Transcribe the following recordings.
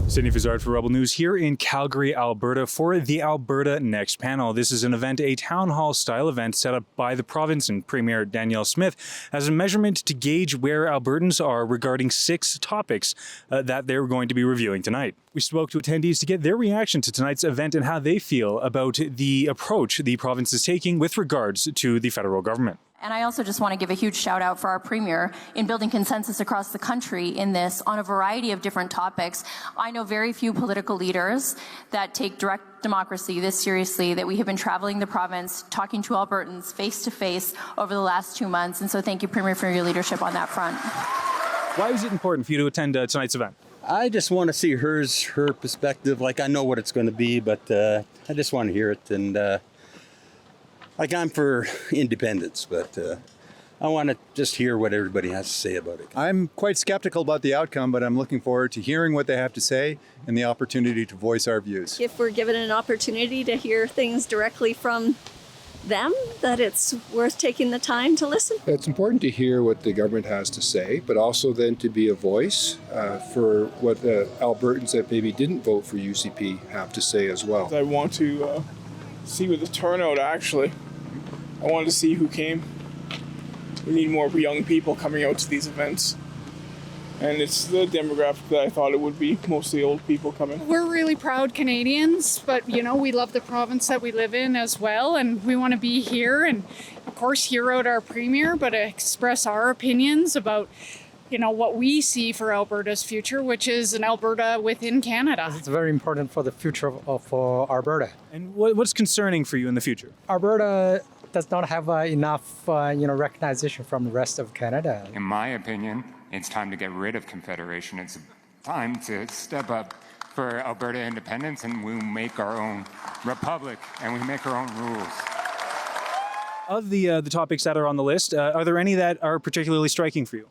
Syd Fizzard for Rebel News here in Calgary, Alberta for the Alberta Next panel. This is an event, a town hall style event set up by the province and Premier Danielle Smith as a measurement to gauge where Albertans are regarding 6 topics that they're going to be reviewing tonight. We spoke to attendees to get their reaction to tonight's event and how they feel about the approach the province is taking with regards to the federal government. And I also just want to give a huge shout out for our Premier in building consensus across the country in this on a variety of different topics. I know very few political leaders that take direct democracy this seriously, that we have been traveling the province, talking to Albertans face to face over the last 2 months. And so thank you, Premier, for your leadership on that front. Why is it important for you to attend tonight's event? I just want to see her perspective. Like, I know what it's going to be, but I just want to hear it. And I'm for independence, but I want to just hear what everybody has to say about it. I'm quite skeptical about the outcome, but I'm looking forward to hearing what they have to say and the opportunity to voice our views. If we're given an opportunity to hear things directly from them, that it's worth taking the time to listen. It's important to hear what the government has to say, but also then to be a voice for what the Albertans that maybe didn't vote for UCP have to say as well. I want to see what the turnout actually. I wanted to see who came. We need more young people coming out to these events. And it's the demographic that I thought it would be, mostly old people coming. We're really proud Canadians, but we love the province that we live in as well, and we want to be here and of course hear out our Premier, but express our opinions about what we see for Alberta's future, which is an Alberta within Canada. It's very important for the future of Alberta. And what's concerning for you in the future? Alberta does not have enough recognition from the rest of Canada. In my opinion, it's time to get rid of Confederation. It's time to step up for Alberta independence, and we make our own republic and we make our own rules. Of the topics that are on the list, are there any that are particularly striking for you?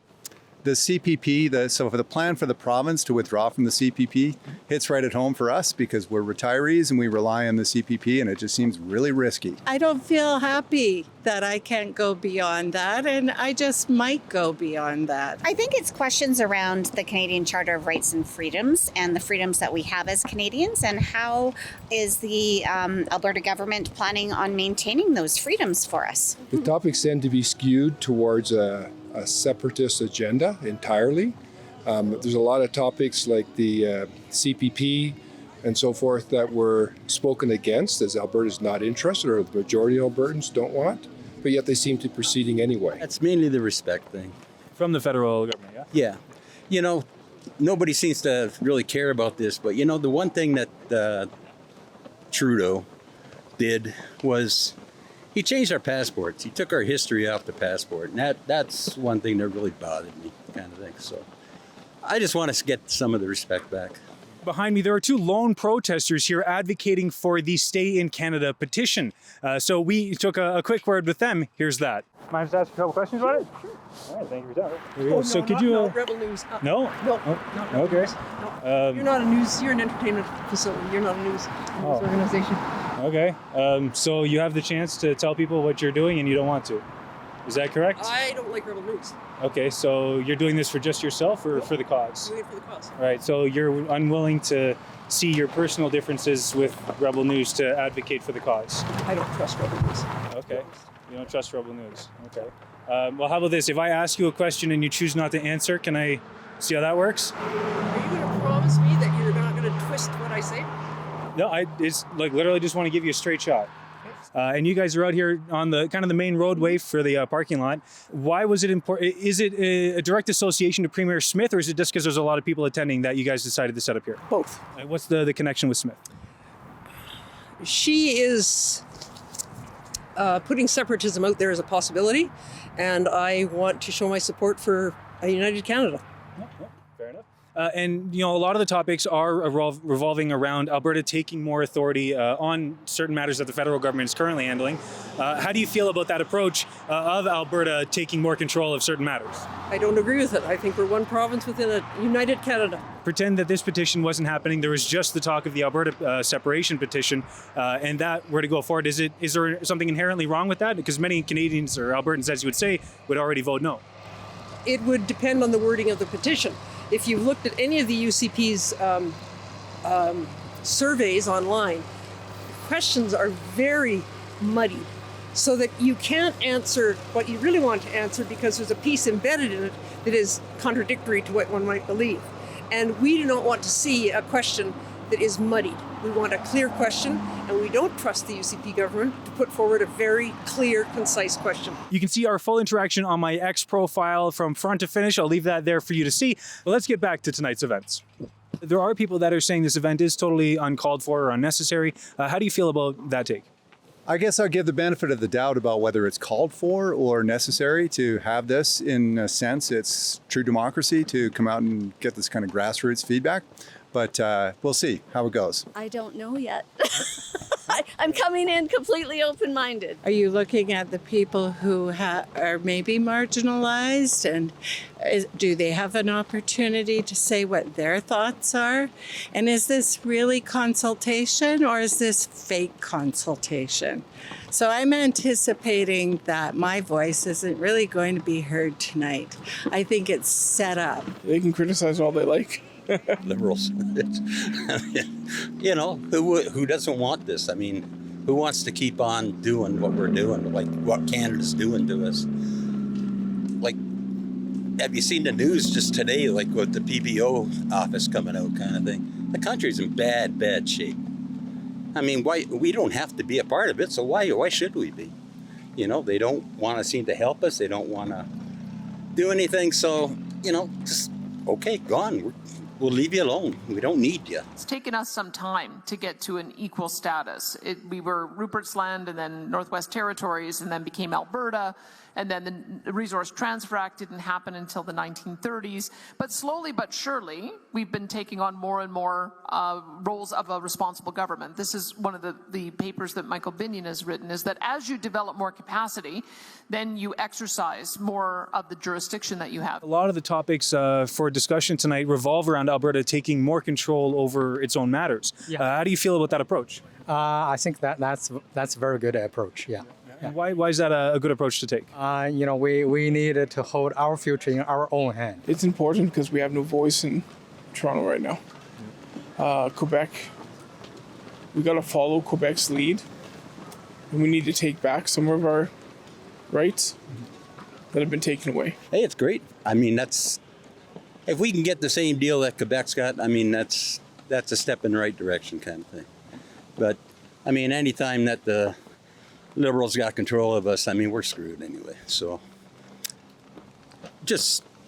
The CPP, so the plan for the province to withdraw from the CPP hits right at home for us because we're retirees and we rely on the CPP, and it just seems really risky. I don't feel happy that I can't go beyond that, and I just might go beyond that. I think it's questions around the Canadian Charter of Rights and Freedoms and the freedoms that we have as Canadians, and how is the Alberta government planning on maintaining those freedoms for us? The topics tend to be skewed towards a separatist agenda entirely. There's a lot of topics like the CPP and so forth that were spoken against, as Alberta's not interested, or the majority of Albertans don't want, but yet they seem to be proceeding anyway. That's mainly the respect thing. From the federal government, yeah? Yeah. Nobody seems to really care about this, but the one thing that Trudeau did was he changed our passports. He took our history off the passport, and that's one thing that really bothered me, kind of thing. So I just want to get some of the respect back. Behind me, there are 2 lone protesters here advocating for the Stay in Canada petition. So we took a quick word with them. Here's that. Mind to ask a couple questions about it? Sure. All right, thank you for that. Here we go. So could you... No, Rebel News. No? No. Oh, okay. No. You're not a news, you're an entertainment facility. You're not a news organization. Okay. So you have the chance to tell people what you're doing and you don't want to. Is that correct? I don't like Rebel News. Okay, so you're doing this for just yourself or for the cause? I'm doing it for the cause. All right, so you're unwilling to see your personal differences with Rebel News to advocate for the cause? I don't trust Rebel News. Okay, you don't trust Rebel News. Okay. Well, how about this? If I ask you a question and you choose not to answer, can I see how that works? Are you going to promise me that you're not going to twist what I say? No, it's like literally just want to give you a straight shot. And you guys are out here on the kind of the main roadway for the parking lot. Why was it important? Is it a direct association to Premier Smith, or is it just because there's a lot of people attending that you guys decided to set up here? Both. What's the connection with Smith? She is putting separatism out there as a possibility, and I want to show my support for a united Canada. Fair enough. And a lot of the topics are revolving around Alberta taking more authority on certain matters that the federal government is currently handling. How do you feel about that approach of Alberta taking more control of certain matters? I don't agree with it. I think we're one province within a united Canada. Pretend that this petition wasn't happening. There was just the talk of the Alberta separation petition, and that were to go forward. Is there something inherently wrong with that? Because many Canadians, or Albertans, as you would say, would already vote no. It would depend on the wording of the petition. If you've looked at any of the UCP's surveys online, questions are very muddy, so that you can't answer what you really want to answer because there's a piece embedded in it that is contradictory to what one might believe. And we do not want to see a question that is muddied. We want a clear question, and we don't trust the UCP government to put forward a very clear, concise question. You can see our full interaction on my X profile from front to finish. I'll leave that there for you to see. But let's get back to tonight's events. There are people that are saying this event is totally uncalled for or unnecessary. How do you feel about that take? I guess I'll give the benefit of the doubt about whether it's called for or necessary to have this. In a sense, it's true democracy to come out and get this kind of grassroots feedback. But we'll see how it goes. I don't know yet. I'm coming in completely open-minded. Are you looking at the people who are maybe marginalized, and do they have an opportunity to say what their thoughts are? And is this really consultation, or is this fake consultation? So I'm anticipating that my voice isn't really going to be heard tonight. I think it's set up. They can criticize all they like. Liberals. You know, who doesn't want this? I mean, who wants to keep on doing what we're doing, like what Canada's doing to us? Like, have you seen the news just today, like with the PPO office coming out kind of thing? The country's in bad shape. I mean, why? We don't have to be a part of it, so why should we be? You know, they don't want to seem to help us. They don't want to do anything. So, you know, just, okay, gone. We'll leave you alone. We don't need you. It's taken us some time to get to an equal status. We were Rupert's Land and then Northwest Territories and then became Alberta. And then the Resource Transfer Act didn't happen until the 1930s. But slowly but surely, we've been taking on more and more roles of a responsible government. This is one of the papers that Michael Binion has written, is that as you develop more capacity, then you exercise more of the jurisdiction that you have. A lot of the topics for discussion tonight revolve around Alberta taking more control over its own matters. Yeah. How do you feel about that approach? I think that's a very good approach, yeah. And why is that a good approach to take? You know, we needed to hold our future in our own hand. It's important because we have no voice in Toronto right now. Quebec, we got to follow Quebec's lead, and we need to take back some of our rights that have been taken away. Hey, it's great. I mean, if we can get the same deal that Quebec's got, I mean, that's a step in the right direction kind of thing. But, I mean, anytime that the Liberals got control of us, I mean, we're screwed anyway. So,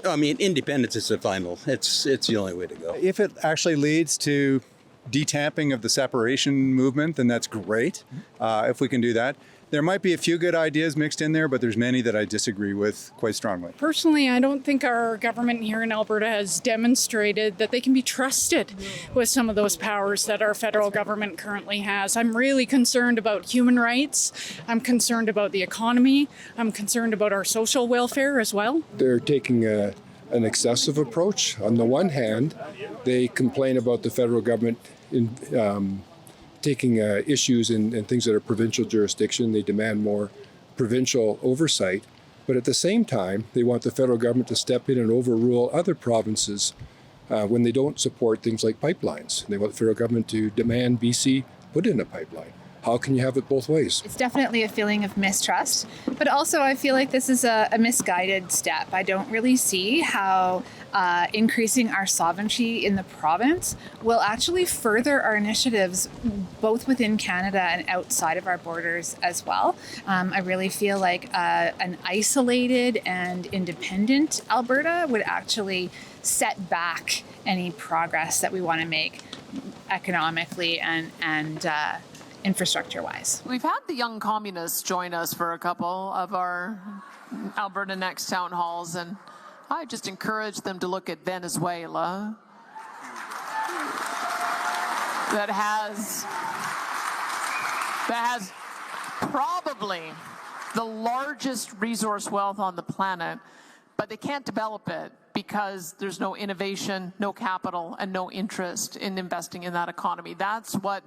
independence is the final. It's the only way to go. If it actually leads to detamping of the separation movement, then that's great. If we can do that. There might be a few good ideas mixed in there, but there's many that I disagree with quite strongly. Personally, I don't think our government here in Alberta has demonstrated that they can be trusted with some of those powers that our federal government currently has. I'm really concerned about human rights. I'm concerned about the economy. I'm concerned about our social welfare as well. They're taking an excessive approach. On the one hand, they complain about the federal government taking issues and things that are provincial jurisdiction. They demand more provincial oversight. But at the same time, they want the federal government to step in and overrule other provinces when they don't support things like pipelines. They want the federal government to demand BC put in a pipeline. How can you have it both ways? It's definitely a feeling of mistrust, but also I feel like this is a misguided step. I don't really see how increasing our sovereignty in the province will actually further our initiatives both within Canada and outside of our borders as well. I really feel like an isolated and independent Alberta would actually set back any progress that we want to make economically and infrastructure-wise. We've had the young communists join us for a couple of our Alberta Next town halls, and I just encourage them to look at Venezuela, that has probably the largest resource wealth on the planet, but they can't develop it because there's no innovation, no capital, and no interest in investing in that economy. That's what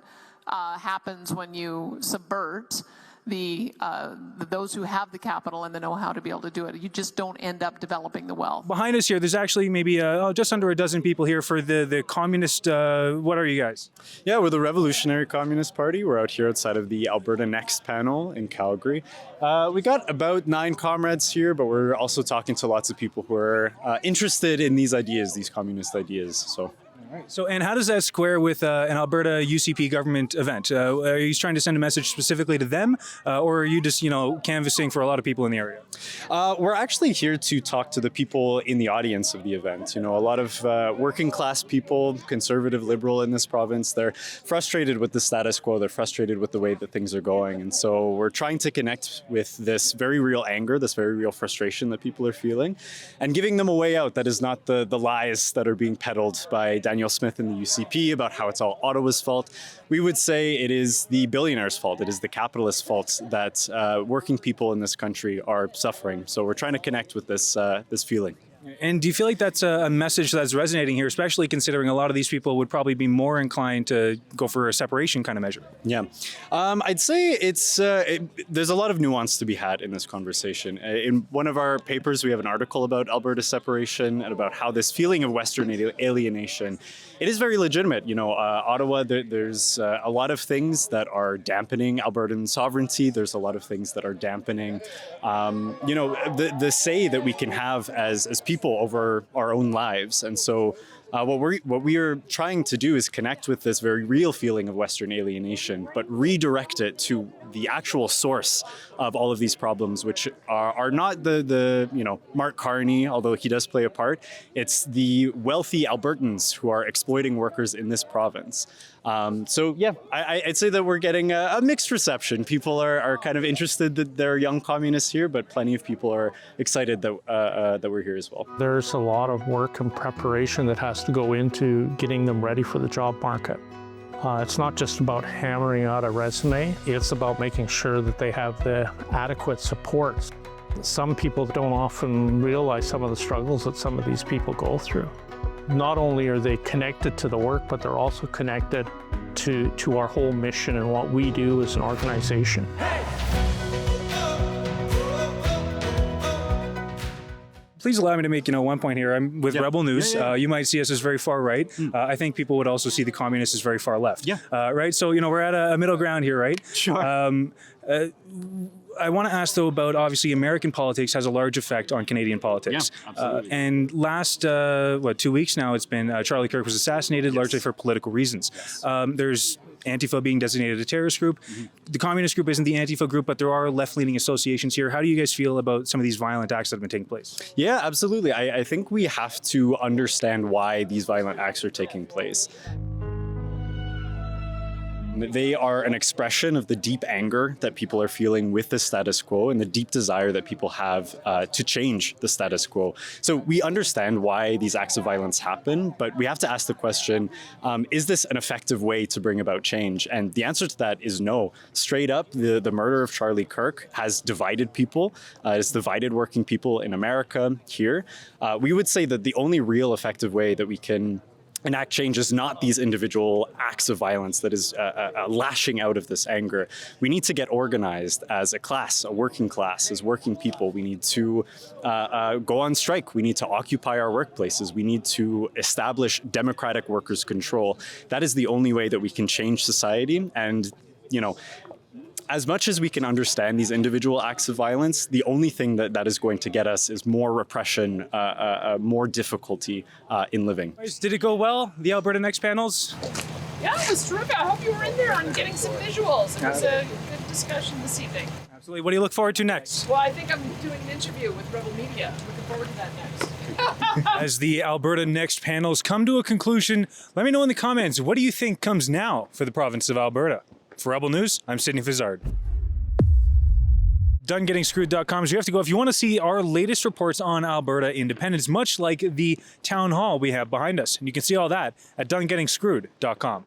happens when you subvert those who have the capital and the know-how to be able to do it. You just don't end up developing the wealth. Behind us here, there's actually maybe just under a dozen people here for the communist. What are you guys? Yeah, we're the Revolutionary Communist Party. We're out here outside of the Alberta Next panel in Calgary. We got about 9 comrades here, but we're also talking to lots of people who are interested in these ideas, these communist ideas. So. So, and how does that square with an Alberta UCP government event? Are you trying to send a message specifically to them, or are you just, canvassing for a lot of people in the area? We're actually here to talk to the people in the audience of the event. A lot of working class people, conservative, liberal in this province, they're frustrated with the status quo. They're frustrated with the way that things are going. And so we're trying to connect with this very real anger, this very real frustration that people are feeling, and giving them a way out that is not the lies that are being peddled by Daniel Smith and the UCP about how it's all Ottawa's fault. We would say it is the billionaires' fault. It is the capitalists' fault that working people in this country are suffering. So we're trying to connect with this feeling. And do you feel like that's a message that's resonating here, especially considering a lot of these people would probably be more inclined to go for a separation kind of measure? Yeah. I'd say there's a lot of nuance to be had in this conversation. In one of our papers, we have an article about Alberta separation and about how this feeling of Western alienation, it is very legitimate. Ottawa, there's a lot of things that are dampening Albertan sovereignty. There's a lot of things that are dampening, the say that we can have as people over our own lives. And so what we are trying to do is connect with this very real feeling of Western alienation, but redirect it to the actual source of all of these problems, which are not the Mark Carney, although he does play a part. It's the wealthy Albertans who are exploiting workers in this province. I'd say that we're getting a mixed reception. People are kind of interested that there are young communists here, but plenty of people are excited that we're here as well. There's a lot of work and preparation that has to go into getting them ready for the job market. It's not just about hammering out a resume, it's about making sure that they have the adequate supports. Some people don't often realize some of the struggles that some of these people go through. Not only are they connected to the work, but they're also connected to our whole mission and what we do as an organization. Please allow me to make one point here. I'm with Rebel News. You might see us as very far right. I think people would also see the communists as very far left. Right. So we're at a middle ground here, right? Sure. I want to ask though about obviously American politics has a large effect on Canadian politics. Yeah, absolutely. And last 2 weeks now, it's been Charlie Kirk was assassinated largely for political reasons. There's Antifa being designated a terrorist group. The communist group isn't the Antifa group, but there are left-leaning associations here. How do you guys feel about some of these violent acts that have been taking place? Yeah, absolutely. I think we have to understand why these violent acts are taking place. They are an expression of the deep anger that people are feeling with the status quo and the deep desire that people have to change the status quo. So we understand why these acts of violence happen, but we have to ask the question, is this an effective way to bring about change? And the answer to that is no. Straight up, the murder of Charlie Kirk has divided people. It's divided working people in America here. We would say that the only real effective way that we can enact change is not these individual acts of violence that is lashing out of this anger. We need to get organized as a class, a working class, as working people. We need to go on strike. We need to occupy our workplaces. We need to establish democratic workers' control. That is the only way that we can change society. And, as much as we can understand these individual acts of violence, the only thing that is going to get us is more repression, more difficulty in living. Did it go well, the Alberta Next panels? Yeah, it was terrific. I hope you were in there and getting some visuals. It was a good discussion this evening. Absolutely. What do you look forward to next? Well, I think I'm doing an interview with Rebel Media. Looking forward to that next. As the Alberta Next panels come to a conclusion, let me know in the comments, what do you think comes now for the province of Alberta? For Rebel News, I'm Syd Fizzard. DoneGettingScrewed.com is where you have to go if you want to see our latest reports on Alberta independence, much like the town hall we have behind us. And you can see all that at DoneGettingScrewed.com.